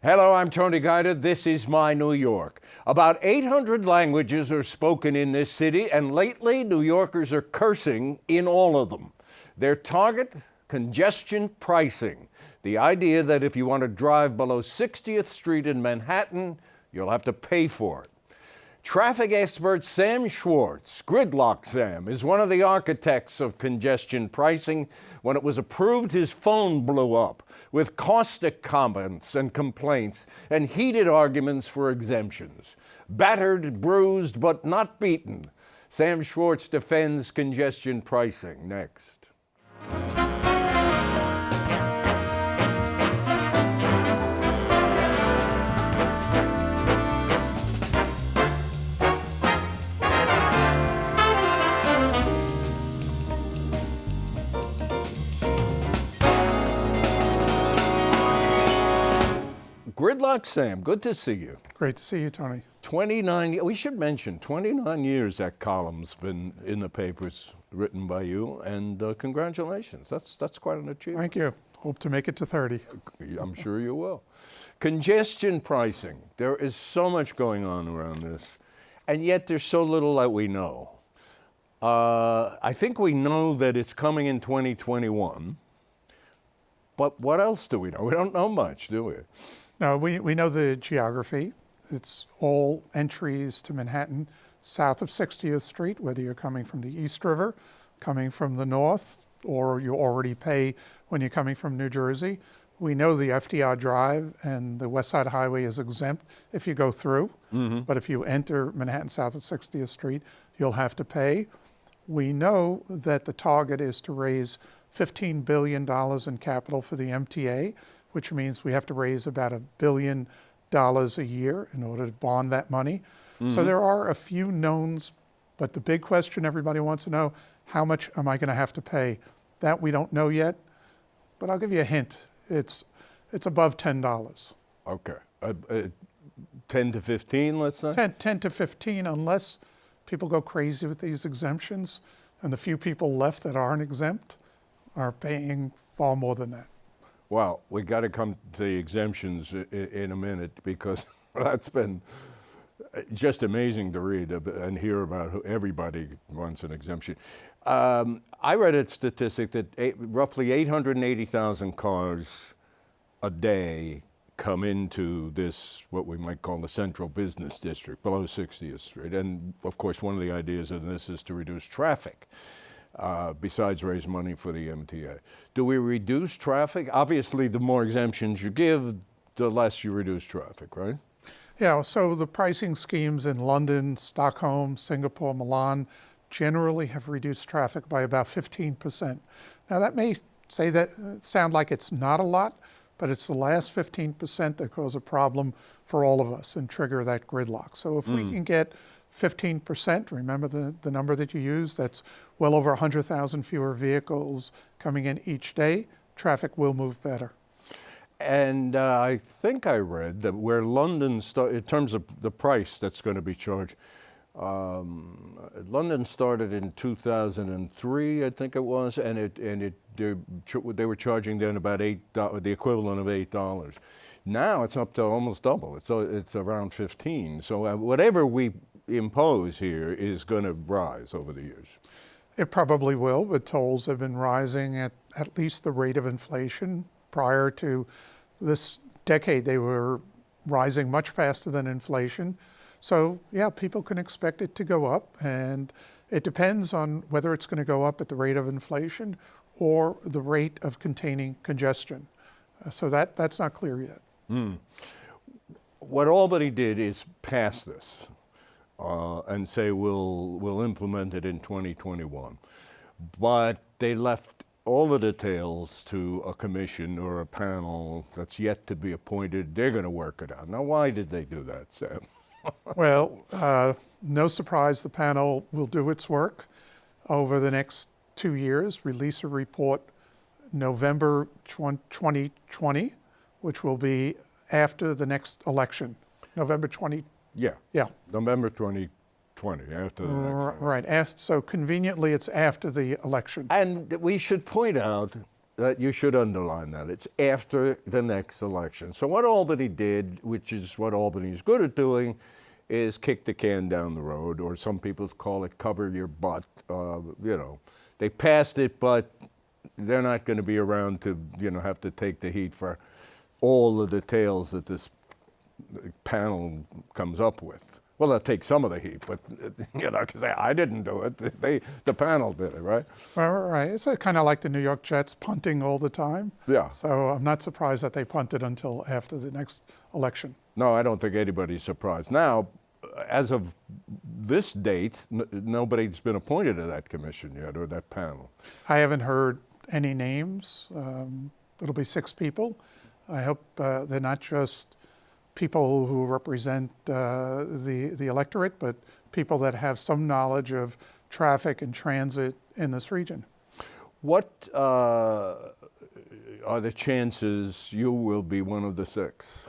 Hello, I'm Tony Guida. This is my New York. About 800 languages are spoken in this city, and lately New Yorkers are cursing in all of them. Their target? Congestion pricing. The idea that if you want to drive below 60th Street in Manhattan, you'll have to pay for it. Traffic expert Sam Schwartz, Gridlock Sam, is one of the architects of congestion pricing. When it was approved, his phone blew up with caustic comments and complaints and heated arguments for exemptions. Battered, bruised, but not beaten. Sam Schwartz defends congestion pricing next. Gridlock Sam, good to see you. Great to see you, Tony. 29, we should mention, 29 years that column's been in the papers written by you, and congratulations. That's quite an achievement. Thank you. Hope to make it to 30. I'm sure you will. Congestion pricing. There is so much going on around this, and yet there's so little that we know. I think we know that it's coming in 2021, but what else do we know? We don't know much, do we? No, we know the geography. It's all entries to Manhattan south of 60th Street, whether you're coming from the East River, coming from the north, or you already pay when you're coming from New Jersey. We know the FDR Drive and the West Side Highway is exempt if you go through, but if you enter Manhattan south of 60th Street, you'll have to pay. We know that the target is to raise $15 billion in capital for the MTA, which means we have to raise about $1 billion a year in order to bond that money. So there are a few knowns, but the big question everybody wants to know, how much am I going to have to pay? That we don't know yet, but I'll give you a hint. It's above $10. Okay. 10 to 15, let's say? 10 to 15, unless people go crazy with these exemptions, and the few people left that aren't exempt are paying far more than that. Well, we got to come to the exemptions in a minute, because that's been just amazing to read and hear about who everybody wants an exemption. I read a statistic that roughly 880,000 cars a day come into this, what we might call the central business district, below 60th Street. And of course, one of the ideas of this is to reduce traffic. Besides raise money for the MTA. Do we reduce traffic? Obviously, the more exemptions you give, the less you reduce traffic, right? Yeah, so the pricing schemes in London, Stockholm, Singapore, Milan generally have reduced traffic by about 15%. Now that may sound like it's not a lot, but it's the last 15% that cause a problem for all of us and trigger that gridlock. So if we can get 15%, remember the number that you use, that's well over 100,000 fewer vehicles coming in each day, traffic will move better. And I think I read that where London, in terms of the price that's going to be charged, London started in 2003, I think it was, and they were charging then about $8, the equivalent of $8. Now it's up to almost double. It's around 15. So whatever we impose here is going to rise over the years. It probably will, but tolls have been rising at least the rate of inflation. Prior to this decade, they were rising much faster than inflation. So yeah, people can expect it to go up, and it depends on whether it's going to go up at the rate of inflation or the rate of containing congestion. So that's not clear yet. What Albany did is pass this. And say we'll implement it in 2021. But they left all the details to a commission or a panel that's yet to be appointed. They're going to work it out. Now, why did they do that, Sam? Well, no surprise, the panel will do its work over the next 2 years, release a report November 2020, which will be after the next election, November 2020. Yeah. November 2020, after the next right. So conveniently, it's after the election. And we should point out that you should underline that. It's after the next election. So what Albany did, which is what Albany is good at doing, is kick the can down the road, or some people call it cover your butt. They passed it, but they're not going to be around to, have to take the heat for all the details that this panel comes up with. Well, they'll take some of the heat, but, because I didn't do it. The panel did it, right? Well, right. It's kind of like the New York Jets punting all the time. Yeah. So I'm not surprised that they punted until after the next election. No, I don't think anybody's surprised. Now, as of this date, nobody's been appointed to that commission yet, or that panel. I haven't heard any names. It'll be 6 people. I hope they're not just people who represent the electorate, but people that have some knowledge of traffic and transit in this region. What are the chances you will be one of the 6?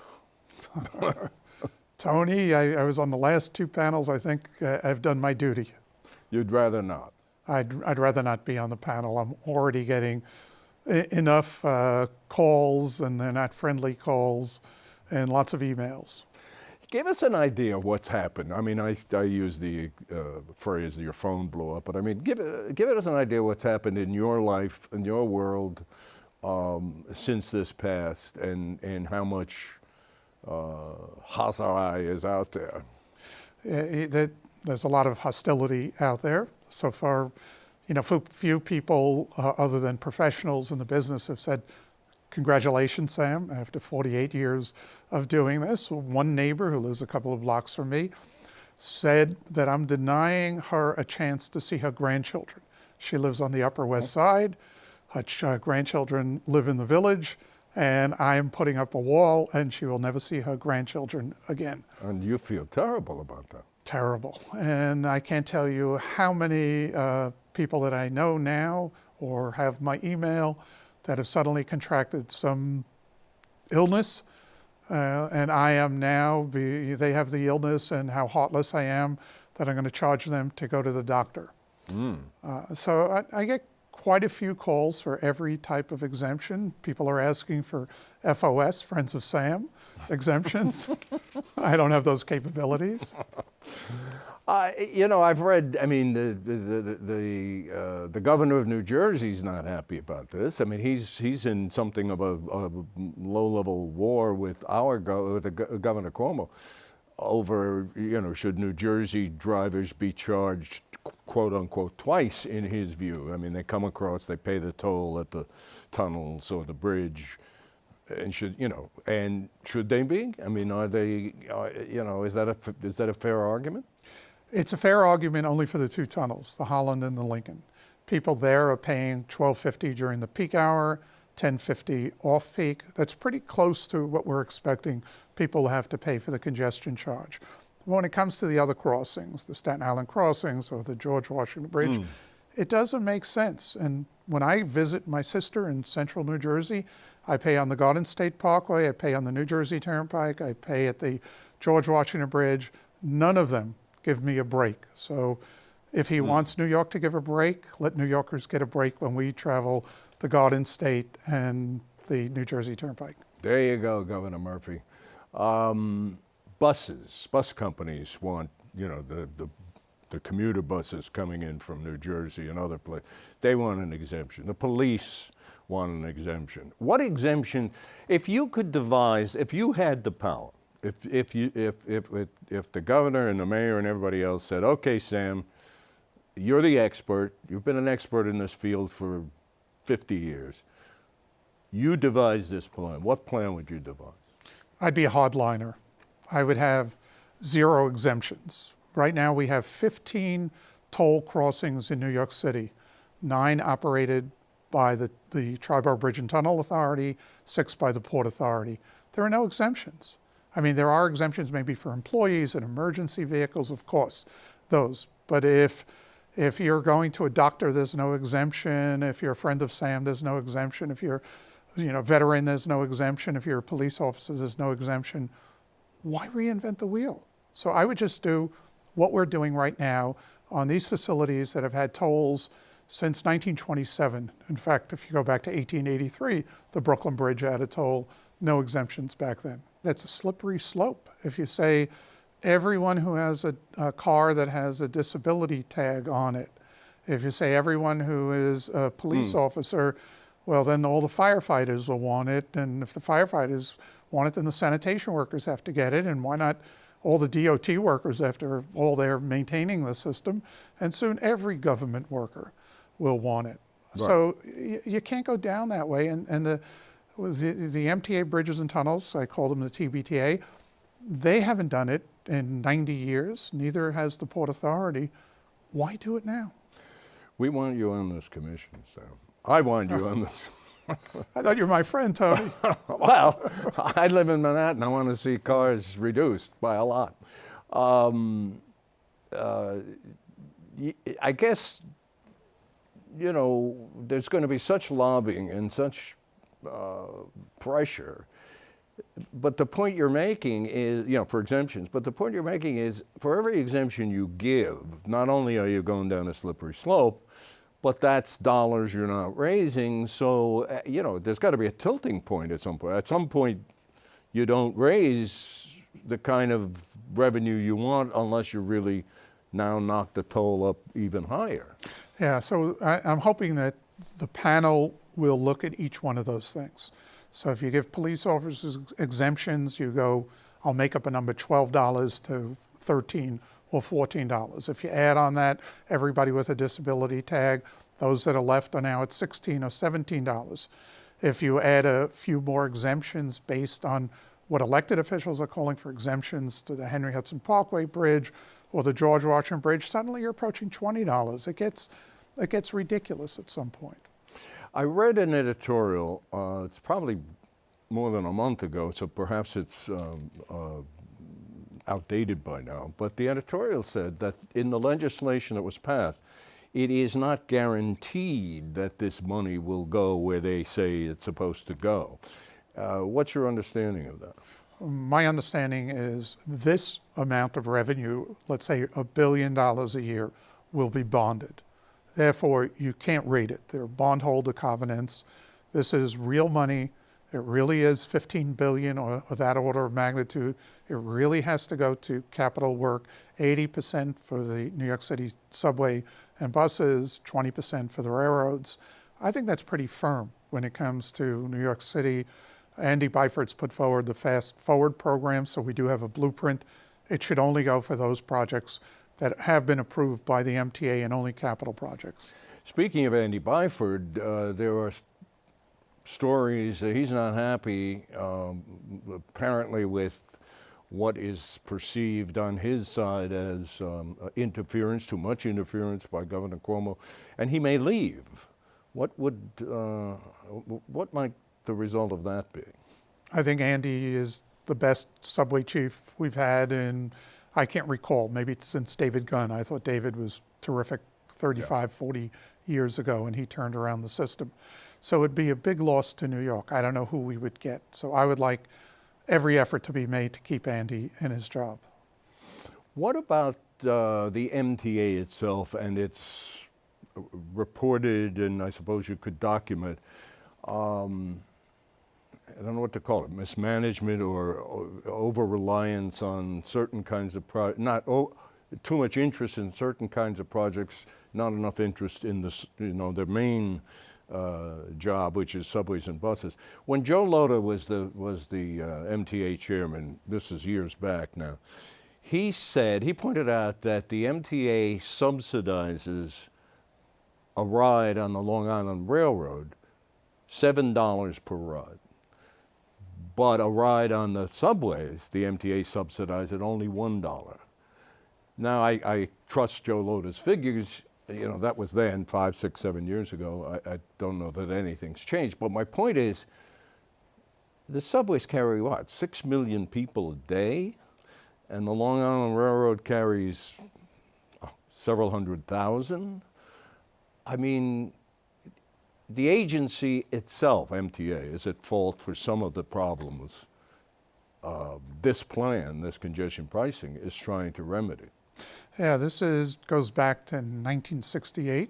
Tony, I was on the last 2 panels. I think I've done my duty. You'd rather not? I'd rather not be on the panel. I'm already getting enough calls, and they're not friendly calls, and lots of emails. Give us an idea of what's happened. I mean, I use the phrase "your phone blew up," but I mean, give us an idea of what's happened in your life, in your world, since this passed, and how much hazarai is out there. There's a lot of hostility out there. So far, few people other than professionals in the business have said, "Congratulations, Sam, after 48 years of doing this." One neighbor who lives a couple of blocks from me said that I'm denying her a chance to see her grandchildren. She lives on the Upper West Side. Her grandchildren live in the Village, and I'm putting up a wall, and she will never see her grandchildren again. And you feel terrible about that. Terrible. And I can't tell you how many people that I know now or have my email that have suddenly contracted some illness, and I am now, they have the illness, and how heartless I am that I'm going to charge them to go to the doctor. So I get quite a few calls for every type of exemption. People are asking for FOS, Friends of Sam, exemptions. I don't have those capabilities. I've read. I mean, the governor of New Jersey's not happy about this. I mean, he's in something of a low-level war with Governor Cuomo over, should New Jersey drivers be charged, quote unquote, twice in his view. I mean, they come across, they pay the toll at the tunnels or the bridge. And should they be? I mean, are they? Is that a fair argument? It's a fair argument only for the 2 tunnels, the Holland and the Lincoln. People there are paying $12.50 during the peak hour, $10.50 off peak. That's pretty close to what we're expecting people to have to pay for the congestion charge. When it comes to the other crossings, the Staten Island crossings or the George Washington Bridge, it doesn't make sense. And when I visit my sister in central New Jersey, I pay on the Garden State Parkway, I pay on the New Jersey Turnpike, I pay at the George Washington Bridge. None of them give me a break. So if he wants New York to give a break, let New Yorkers get a break when we travel the Garden State and the New Jersey Turnpike. There you go, Governor Murphy. Bus companies want, the commuter buses coming in from New Jersey and other places. They want an exemption. The police want an exemption. What exemption, if you could devise, if you had the power, if the governor and the mayor and everybody else said, "Okay, Sam, you're the expert. You've been an expert in this field for 50 years. You devise this plan." What plan would you devise? I'd be a hardliner. I would have 0 exemptions. Right now we have 15 toll crossings in New York City, 9 operated by the Tri-Borough Bridge and Tunnel Authority, 6 by the Port Authority. There are no exemptions. I mean, there are exemptions maybe for employees and emergency vehicles, of course, those. But if you're going to a doctor, there's no exemption. If you're a friend of Sam, there's no exemption. If you're veteran, there's no exemption. If you're a police officer, there's no exemption. Why reinvent the wheel? So I would just do what we're doing right now on these facilities that have had tolls since 1927. In fact, if you go back to 1883, the Brooklyn Bridge had a toll, no exemptions back then. That's a slippery slope. If you say everyone who has a car that has a disability tag on it, if you say everyone who is a police officer, well, then all the firefighters will want it. And if the firefighters want it, then the sanitation workers have to get it. And why not all the DOT workers after all they're maintaining the system? And soon every government worker will want it. Right. So you can't go down that way. And the MTA bridges and tunnels, I call them the TBTA, they haven't done it in 90 years. Neither has the Port Authority. Why do it now? We want you on this commission, Sam. I want you on this. I thought you were my friend, Tony. Well, I live in Manhattan. I want to see cars reduced by a lot. I guess, you know, there's going to be such lobbying and such pressure. But the point you're making is, you know, for exemptions, but the point you're making is for every exemption you give, not only are you going down a slippery slope, but that's dollars you're not raising. So, you know, there's got to be a tilting point at some point. At some point, you don't raise the kind of revenue you want unless you really now knock the toll up even higher. Yeah, so I'm hoping that the panel will look at each one of those things. So if you give police officers exemptions, you go, I'll make up a number, $12 to $13 or $14. If you add on that, everybody with a disability tag, those that are left are now at $16 or $17. If you add a few more exemptions based on what elected officials are calling for exemptions to the Henry Hudson Parkway Bridge or the George Washington Bridge, suddenly you're approaching $20. It gets ridiculous at some point. I read an editorial, it's probably more than a month ago, so perhaps it's outdated by now, but the editorial said that in the legislation that was passed, it is not guaranteed that this money will go where they say it's supposed to go. What's your understanding of that? My understanding is this amount of revenue, let's say $1 billion a year, will be bonded. Therefore, you can't rate it. There are bondholder covenants. This is real money. It really is $15 billion or that order of magnitude. It really has to go to capital work. 80% for the New York City subway and buses, 20% for the railroads. I think that's pretty firm when it comes to New York City. Andy Byford's put forward the Fast Forward program, so we do have a blueprint. It should only go for those projects that have been approved by the MTA and only capital projects. Speaking of Andy Byford, there are stories that he's not happy, apparently, with what is perceived on his side as interference, too much interference by Governor Cuomo, and he may leave. What might the result of that be? I think Andy is the best subway chief we've had in, I can't recall, maybe since David Gunn. I thought David was terrific 35, 40 years ago, and he turned around the system. So it'd be a big loss to New York. I don't know who we would get. So I would like every effort to be made to keep Andy in his job. What about the MTA itself and its reported, and I suppose you could document, I don't know what to call it, mismanagement or over-reliance on certain kinds of too much interest in certain kinds of projects, not enough interest in their main job, which is subways and buses. When Joe Lota was the MTA chairman, this is years back now, he pointed out that the MTA subsidizes a ride on the Long Island Railroad $7 per ride. But a ride on the subways, the MTA subsidized at only $1. Now, I trust Joe Lota's figures. You know, that was then 5, 6, 7 years ago. I don't know that anything's changed. But my point is, the subways carry what, 6 million people a day? And the Long Island Railroad carries several 100,000. I mean, the agency itself, MTA, is at fault for some of the problems this plan, this congestion pricing, is trying to remedy. Yeah, this goes back to 1968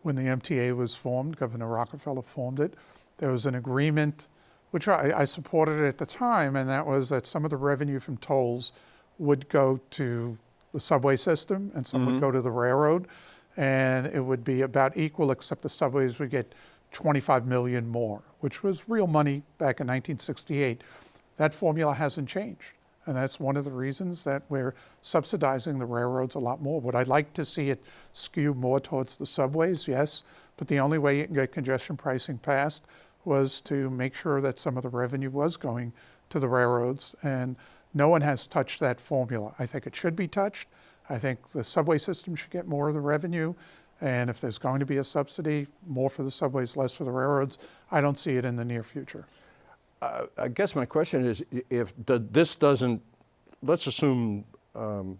when the MTA was formed, Governor Rockefeller formed it, there was an agreement, which I supported at the time, and that was that some of the revenue from tolls would go to the subway system and some would go to the railroad, and it would be about equal, except the subways would get 25 million more, which was real money back in 1968. That formula hasn't changed. And that's one of the reasons that we're subsidizing the railroads a lot more. Would I like to see it skew more towards the subways? Yes. But the only way you can get congestion pricing passed was to make sure that some of the revenue was going to the railroads. And no one has touched that formula. I think it should be touched. I think the subway system should get more of the revenue. And if there's going to be a subsidy, more for the subways, less for the railroads, I don't see it in the near future. I guess my question is, if this doesn't, let's assume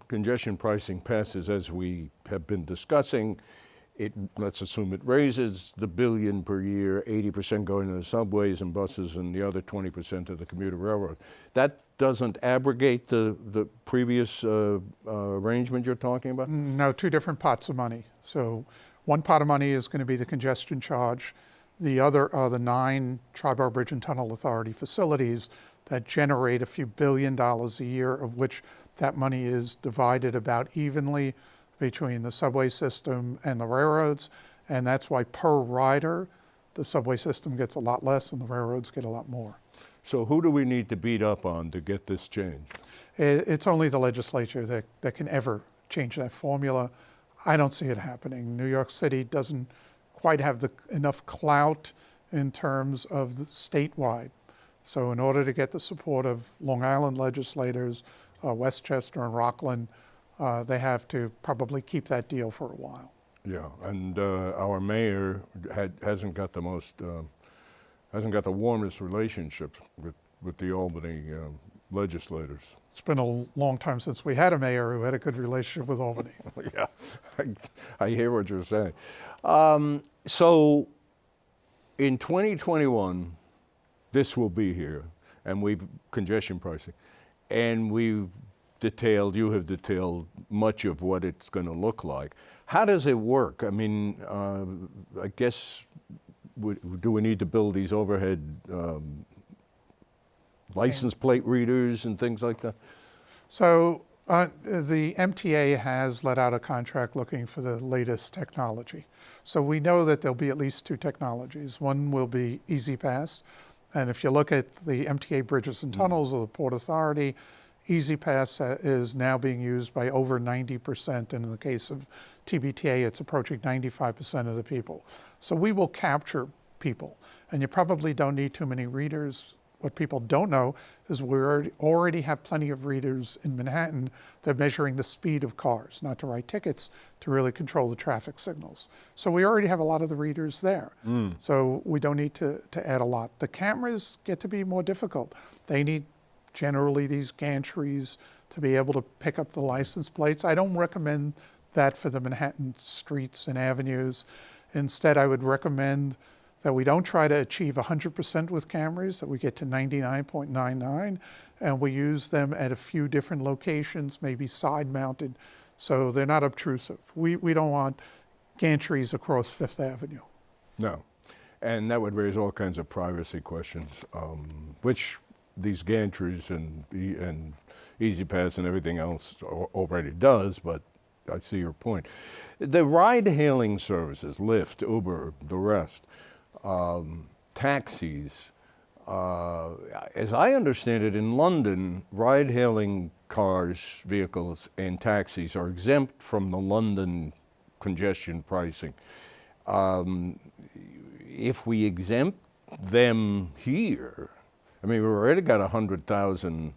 congestion pricing passes as we have been discussing, let's assume it raises the $1 billion per year, 80% going to the subways and buses and the other 20% to the commuter railroad. That doesn't abrogate the previous arrangement you're talking about? No, two different pots of money. So one pot of money is going to be the congestion charge. The other are the 9 Tri-Borough Bridge and Tunnel Authority facilities that generate a few $1 billion a year, of which that money is divided about evenly between the subway system and the railroads. And that's why per rider, the subway system gets a lot less and the railroads get a lot more. So who do we need to beat up on to get this changed? It's only the legislature that can ever change that formula. I don't see it happening. New York City doesn't quite have enough clout in terms of the statewide. So in order to get the support of Long Island legislators, Westchester and Rockland, they have to probably keep that deal for a while. Yeah, and our mayor hasn't got the warmest relationships with the Albany legislators. It's been a long time since we had a mayor who had a good relationship with Albany. Yeah, I hear what you're saying. So in 2021, this will be here, and congestion pricing, and you have detailed much of what it's going to look like. How does it work? I mean, I guess, do we need to build these overhead license plate readers and things like that? So the MTA has let out a contract looking for the latest technology. So we know that there'll be at least 2 technologies. One will be EasyPass. And if you look at the MTA bridges and tunnels of the Port Authority, EasyPass is now being used by over 90%. And in the case of TBTA, it's approaching 95% of the people. So we will capture people. And you probably don't need too many readers. What people don't know is we already have plenty of readers in Manhattan that are measuring the speed of cars, not to write tickets, to really control the traffic signals. So we already have a lot of the readers there. So we don't need to add a lot. The cameras get to be more difficult. They need generally these gantries to be able to pick up the license plates. I don't recommend that for the Manhattan streets and avenues. Instead, I would recommend that we don't try to achieve 100% with cameras, that we get to 99.99, and we use them at a few different locations, maybe side-mounted, so they're not obtrusive. We don't want gantries across Fifth Avenue. No, and that would raise all kinds of privacy questions, which these gantries and EasyPass and everything else already does, but I see your point. The ride-hailing services, Lyft, Uber, the rest, taxis. As I understand it, in London, ride-hailing cars, vehicles, and taxis are exempt from the London congestion pricing. If we exempt them here, I mean, we've already got 100,000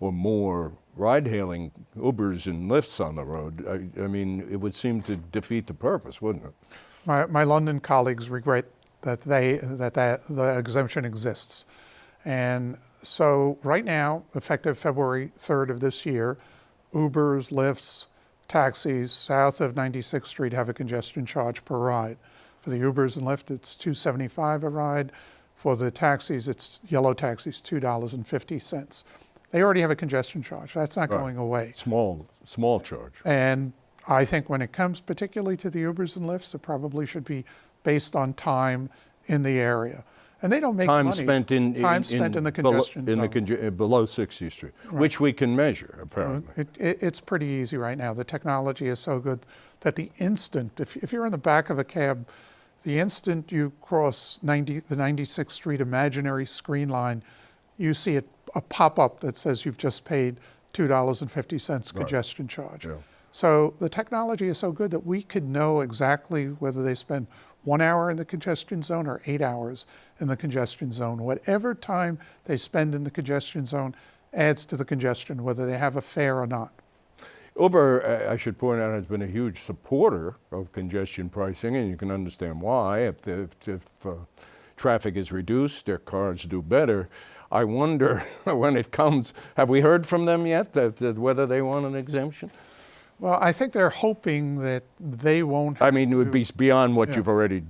or more ride-hailing Ubers and Lyfts on the road. I mean, it would seem to defeat the purpose, wouldn't it? My London colleagues regret that the exemption exists. And so right now, effective February 3rd of this year, Ubers, Lyfts, taxis south of 96th Street have a congestion charge per ride. For the Ubers and Lyft, it's $2.75 a ride. For the taxis, it's yellow taxis, $2.50. They already have a congestion charge. That's not going away. Small charge. And I think when it comes particularly to the Ubers and Lyfts, it probably should be based on time in the area. And they don't make time money. Spent in the congestion zone. Below 60th Street, Right. which we can measure, apparently. It's pretty easy right now. The technology is so good that the instant, if you're in the back of a cab, the instant you cross the 96th Street imaginary screen line, you see a pop-up that says you've just paid $2.50 congestion charge. Yeah. So the technology is so good that we could know exactly whether they spend 1 hour in the congestion zone or 8 hours in the congestion zone. Whatever time they spend in the congestion zone adds to the congestion, whether they have a fare or not. Uber, I should point out, has been a huge supporter of congestion pricing, and you can understand why. If traffic is reduced, their cars do better. I wonder when it comes, have we heard from them yet that whether they want an exemption? Well, I think they're hoping that they won't. I mean, it would be beyond what you've already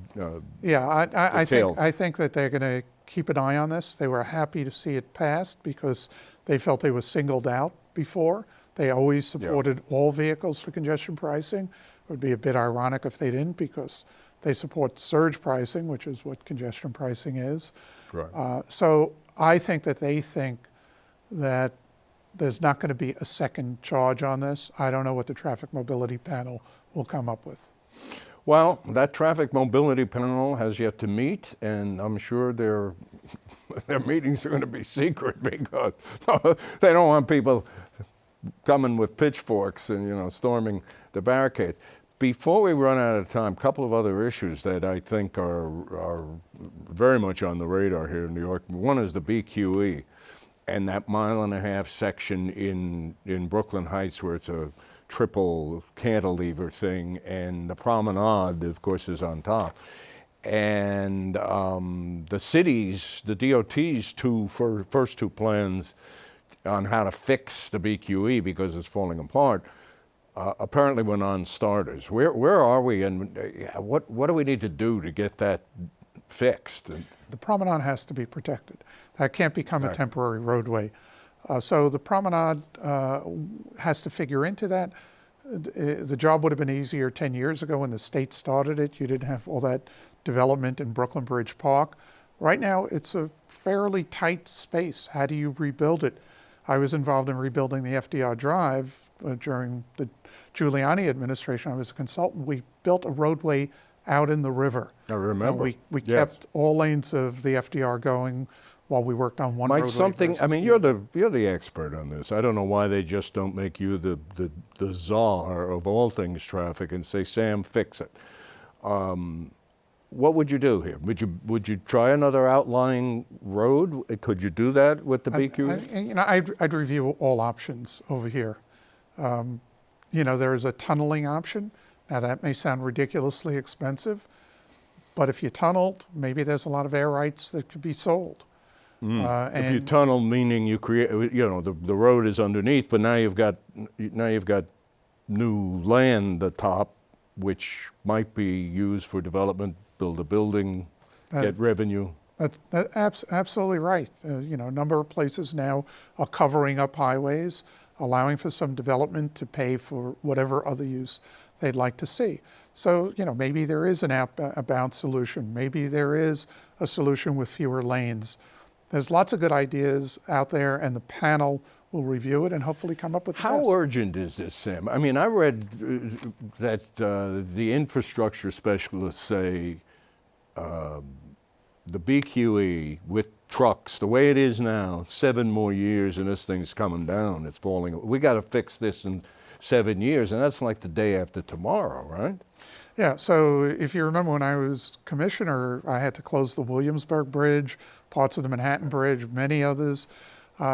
I think that they're going to keep an eye on this. They were happy to see it passed because they felt they were singled out before. They always supported all vehicles for congestion pricing. It would be a bit ironic if they didn't, because they support surge pricing, which is what congestion pricing is. Right. So I think that they think that there's not going to be a second charge on this. I don't know what the traffic mobility panel will come up with. Well, that traffic mobility panel has yet to meet, and I'm sure their meetings are going to be secret because they don't want people coming with pitchforks and storming the barricades. Before we run out of time, a couple of other issues that I think are very much on the radar here in New York. One is the BQE. And that 1.5 mile section in Brooklyn Heights where it's a triple cantilever thing, and the promenade, of course, is on top. And the cities, the DOT's first two plans on how to fix the BQE because it's falling apart, apparently were non-starters. Where are we, and what do we need to do to get that fixed? The promenade has to be protected. That can't become a temporary roadway. So the promenade has to figure into that. The job would have been easier 10 years ago when the state started it. You didn't have all that development in Brooklyn Bridge Park. Right now, it's a fairly tight space. How do you rebuild it? I was involved in rebuilding the FDR Drive during the Giuliani administration. I was a consultant. We built a roadway out in the river. I remember. We kept all lanes of the FDR going while we worked on one roadway. Might something, I mean, you're the expert on this. I don't know why they just don't make you the czar of all things traffic and say, Sam, fix it. What would you do here? Would you try another outlying road? Could you do that with the BQ? I'd review all options over here. There's a tunneling option. Now that may sound ridiculously expensive, but if you tunneled, maybe there's a lot of air rights that could be sold. If you tunnel, meaning you create, the road is underneath, but now you've got new land atop, which might be used for development, build a building, get revenue. That's absolutely right. A number of places now are covering up highways, allowing for some development to pay for whatever other use they'd like to see. So, maybe there is an outbound solution. Maybe there is a solution with fewer lanes. There's lots of good ideas out there, and the panel will review it and hopefully come up with the best. How urgent is this, Sam? I mean, I read that the infrastructure specialists say the BQE with trucks, the way it is now, 7 more years and this thing's coming down, it's falling. We got to fix this in 7 years, and that's like the day after tomorrow, right? Yeah, so if you remember when I was commissioner, I had to close the Williamsburg Bridge, parts of the Manhattan Bridge, many others.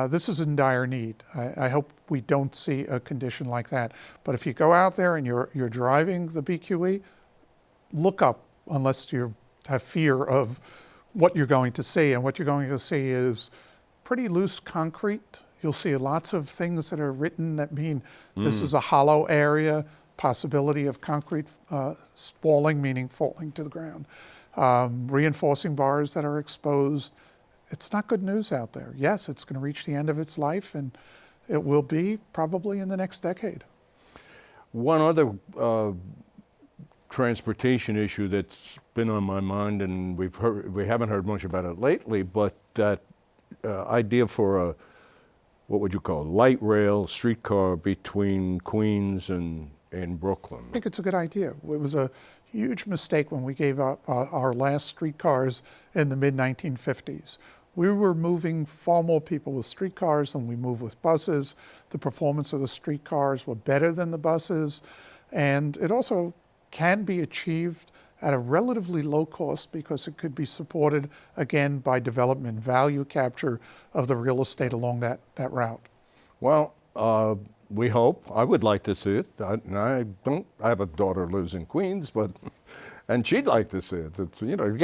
This is in dire need. I hope we don't see a condition like that. But if you go out there and you're driving the BQE, look up unless you have fear of what you're going to see. And what you're going to see is pretty loose concrete. You'll see lots of things that are written that mean this is a hollow area, possibility of concrete spalling, meaning falling to the ground, reinforcing bars that are exposed. It's not good news out there. Yes, it's going to reach the end of its life, and it will be probably in the next decade. One other transportation issue that's been on my mind, and we haven't heard much about it lately, but that idea for a, what would you call it, light rail streetcar between Queens and Brooklyn. I think it's a good idea. It was a huge mistake when we gave up our last streetcars in the mid-1950s. We were moving far more people with streetcars than we moved with buses. The performance of the streetcars were better than the buses, and it also can be achieved at a relatively low cost because it could be supported, again, by development value capture of the real estate along that route. Well, we hope. I would like to see it. I have a daughter who lives in Queens, and she'd like to see it. It's, you know,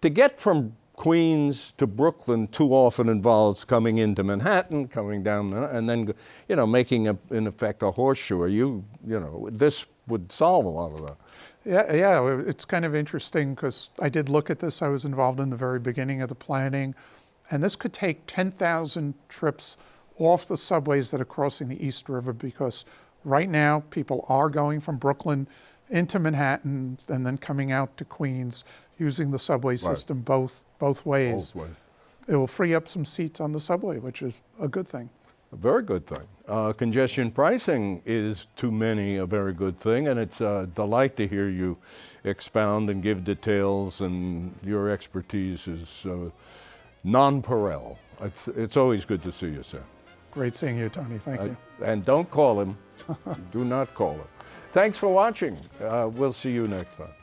to get from Queens to Brooklyn too often involves coming into Manhattan, coming down, and then, you know, making in effect a horseshoe. You know, this would solve a lot of that. Yeah, it's kind of interesting because I did look at this. I was involved in the very beginning of the planning, and this could take 10,000 trips off the subways that are crossing the East River, because right now people are going from Brooklyn into Manhattan and then coming out to Queens using the subway system both ways. It will free up some seats on the subway, which is a good thing. A very good thing. Congestion pricing is, to many, a very good thing, and it's a delight to hear you expound and give details, and your expertise is nonpareil. It's always good to see you, Sam. Great seeing you, Tony. Thank you. And don't call him. Do not call him. Thanks for watching. We'll see you next time.